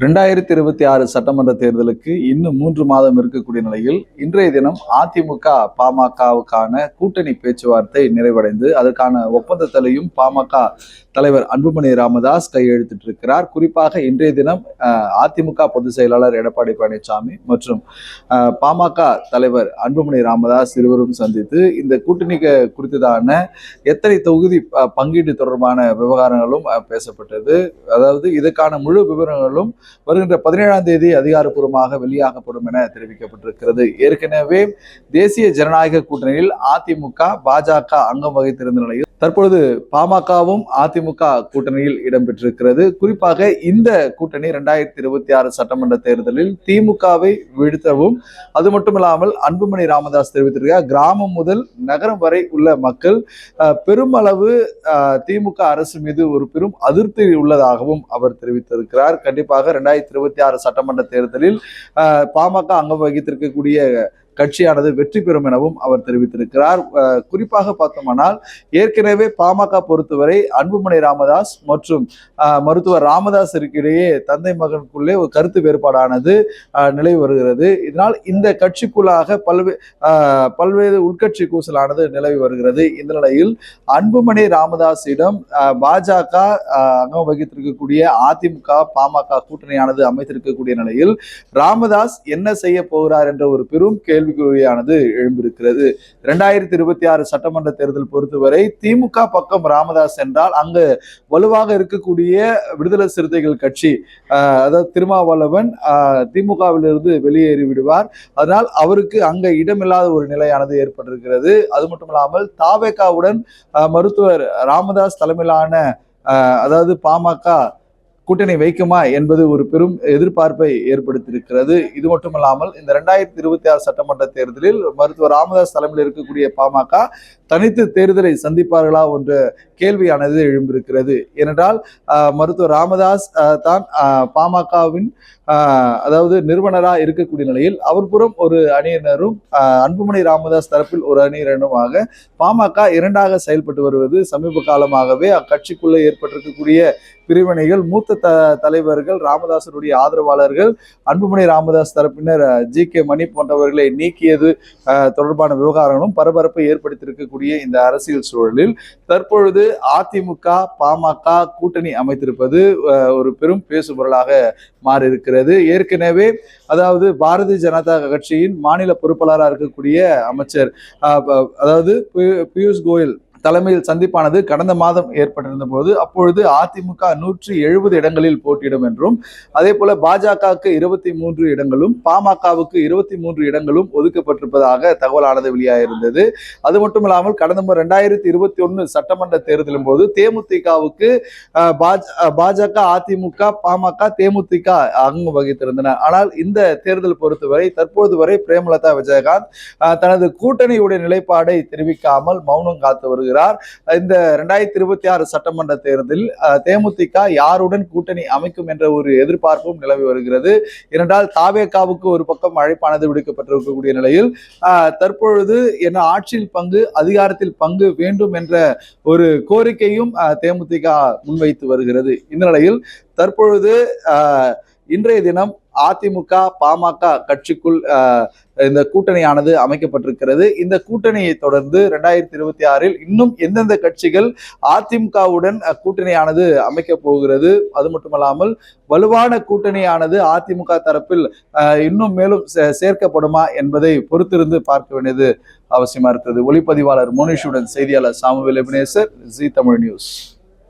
2026 சட்டமன்ற தேர்தலுக்கு இன்னும் 3 மாதம் இருக்கக்கூடிய நிலையில் இன்றைய தினம் அதிமுக பாமகவுக்கான கூட்டணி பேச்சுவார்த்தை நிறைவடைந்து அதற்கான ஒப்பந்தத்திலையும் பாமக தலைவர் அன்புமணி ராமதாஸ் கையெழுத்திட்டிருக்கிறார். குறிப்பாக இன்றைய தினம் அதிமுக பொதுச் செயலாளர் எடப்பாடி பழனிசாமி மற்றும் பாமக தலைவர் அன்புமணி ராமதாஸ் இருவரும் சந்தித்து இந்த கூட்டணி குறித்ததான எத்தனை தொகுதி பங்கீடு தொடர்பான விவகாரங்களும் பேசப்பட்டது. அதாவது இதற்கான முழு விவரங்களும் வருகின்ற 17ஆம் தேதி அதிகாரப்பூர்வமாக வெளியாகப்படும் என தெரிவிக்கப்பட்டிருக்கிறது. ஏற்கனவே தேசிய ஜனநாயக கூட்டணியில் அதிமுக பாஜக அங்கம் வகித்திருந்த நிலையில் தற்பொழுது பாமகவும் அதிமுக கூட்டணியில் இடம்பெற்றிருக்கிறது. குறிப்பாக இந்த கூட்டணி 2026 சட்டமன்ற தேர்தலில் திமுகவை வீழ்த்தவும், அது மட்டுமில்லாமல் அன்புமணி ராமதாஸ் தெரிவித்திருக்கிறார், கிராமம் முதல் நகரம் வரை உள்ள மக்கள் பெருமளவு திமுக அரசு மீது ஒரு பெரும் அதிருப்தி உள்ளதாகவும் அவர் தெரிவித்திருக்கிறார். கண்டிப்பாக 2026 சட்டமன்ற தேர்தலில் பாமக அங்கம் வகித்திருக்கக்கூடிய கட்சியானது வெற்றி பெறும் எனவும் அவர் தெரிவித்திருக்கிறார். குறிப்பாக பார்த்தோம்னால் ஏற்கனவே பாமக பொறுத்தவரை அன்புமணி ராமதாஸ் மற்றும் மருத்துவர் ராமதாஸ் இடையே தந்தை மகனுக்குள்ளே ஒரு கருத்து வேறுபாடானது நிலை வருகிறது. இதனால் இந்த கட்சிக்குள்ளாக பல்வேறு உள்கட்சி கூசலானது நிலவி வருகிறது. இந்த நிலையில் அன்புமணி ராமதாஸிடம் பாஜக அங்கம் வகித்திருக்கக்கூடிய அதிமுக பாமக கூட்டணியானது அமைத்திருக்கக்கூடிய நிலையில் ராமதாஸ் என்ன செய்ய போகிறார் என்ற ஒரு பெரும் கேள்விக்குறியானது எழும்பியிருக்கிறது. 2026 சட்டமன்ற தேர்தல் பொறுத்தவரை திமுக பக்கம் ராமதாஸ் என்றால் அங்கு வலுவாக இருக்கக்கூடிய விடுதலை சிறுத்தைகள் கட்சி, அதாவது திருமாவளவன் திமுகவிலிருந்து வெளியேறி விடுவார். அதனால் அவருக்கு அங்க இடமில்லாத ஒரு நிலையானது ஏற்பட்டிருக்கிறது. அது மட்டுமில்லாமல் தாவேகாவுடன் மருத்துவர் ராமதாஸ் தலைமையிலான அதாவது பாமக கூட்டணி வைக்குமா என்பது ஒரு பெரும் எதிர்பார்ப்பை ஏற்படுத்தியிருக்கிறது. இது மட்டுமல்லாமல் இந்த 2026 சட்டமன்ற தேர்தலில் மருத்துவர் ராமதாஸ் தலைமையில் இருக்கக்கூடிய பாமக தனித்து தேர்தலை சந்திப்பார்களா என்ற கேள்வியானது எழும்பியிருக்கிறது. ஏனென்றால் மருத்துவர் ராமதாஸ் தான் பாமகவின் அதாவது நிறுவனராக இருக்கக்கூடிய நிலையில் அவர் புறம் ஒரு அணியினரும் அன்புமணி ராமதாஸ் தரப்பில் ஒரு அணியினருமாக பாமக இரண்டாக செயல்பட்டு வருவது சமீப காலமாகவே அக்கட்சிக்குள்ளே ஏற்பட்டிருக்கக்கூடிய பிரிவினைகள், மூத்த தலைவர்கள், ராமதாசனுடைய ஆதரவாளர்கள், அன்புமணி ராமதாஸ் தரப்பினர் ஜி.கே. மணி போன்றவர்களை நீக்கியது தொடர்பான விவகாரங்களும் பரபரப்பை ஏற்படுத்தியிருக்கக்கூடிய இந்த அரசியல் சூழலில் தற்பொழுது அதிமுக பாமக கூட்டணி அமைத்திருப்பது ஒரு பெரும் பேசுபொருளாக மாறியிருக்கிறது. ஏற்கனவே அதாவது பாரதிய ஜனதா கட்சியின் மாநில பொறுப்பாளராக இருக்கக்கூடிய அமைச்சர் அதாவது பியூஷ் கோயல் தலைமையில் சந்திப்பானது கடந்த மாதம் ஏற்பட்டிருந்த போது அப்பொழுது அதிமுக 170 இடங்களில் போட்டியிடும் என்றும், அதே போல பாஜகவுக்கு 23 இடங்களும் பாமகவுக்கு 23 இடங்களும் ஒதுக்கப்பட்டிருப்பதாக தகவலானது வெளியாகிருந்தது. அது மட்டுமில்லாமல் கடந்த 2021 சட்டமன்ற தேர்தலின் போது தேமுதிகவுக்கு பாஜக அதிமுக பாமக தேமுதிக அங்கம் வகித்திருந்தன. ஆனால் இந்த தேர்தல் பொறுத்தவரை தற்போது வரை பிரேமலதா விஜயகாந்த் தனது கூட்டணியுடைய நிலைப்பாடை தெரிவிக்காமல் மௌனம் காத்து வருகிறார். இந்த 2026 சட்டமன்ற தேர்தலில் தேமுதிக யாருடன் கூட்டணி அமைக்கும் என்ற ஒரு எதிர்பார்ப்பும் நிலவி வருகிறது. இரண்டால் தாவேகாவுக்கு ஒரு பக்கம் அழைப்பானது விடுக்கப்பட்டிருக்கக்கூடிய நிலையில் தற்பொழுது என்ன ஆட்சியில் பங்கு அதிகாரத்தில் பங்கு வேண்டும் என்ற ஒரு கோரிக்கையும் தேமுதிக முன்வைத்து வருகிறது. இந்த நிலையில் தற்பொழுது இன்றைய தினம் அதிமுக பாமக கட்சிக்குள் இந்த கூட்டணியானது அமைக்கப்பட்டிருக்கிறது. இந்த கூட்டணியை தொடர்ந்து 2026 இன்னும் எந்தெந்த கட்சிகள் அதிமுகவுடன் கூட்டணியானது அமைக்க போகிறது, அது மட்டுமல்லாமல் வலுவான கூட்டணியானது அதிமுக தரப்பில் இன்னும் மேலும் சேர்க்கப்படுமா என்பதை பொறுத்திருந்து பார்க்க வேண்டியது அவசியமா இருக்கிறது. ஒளிப்பதிவாளர் மோனிஷுடன் செய்தியாளர் Samuel Ebenezer, G Tamil news.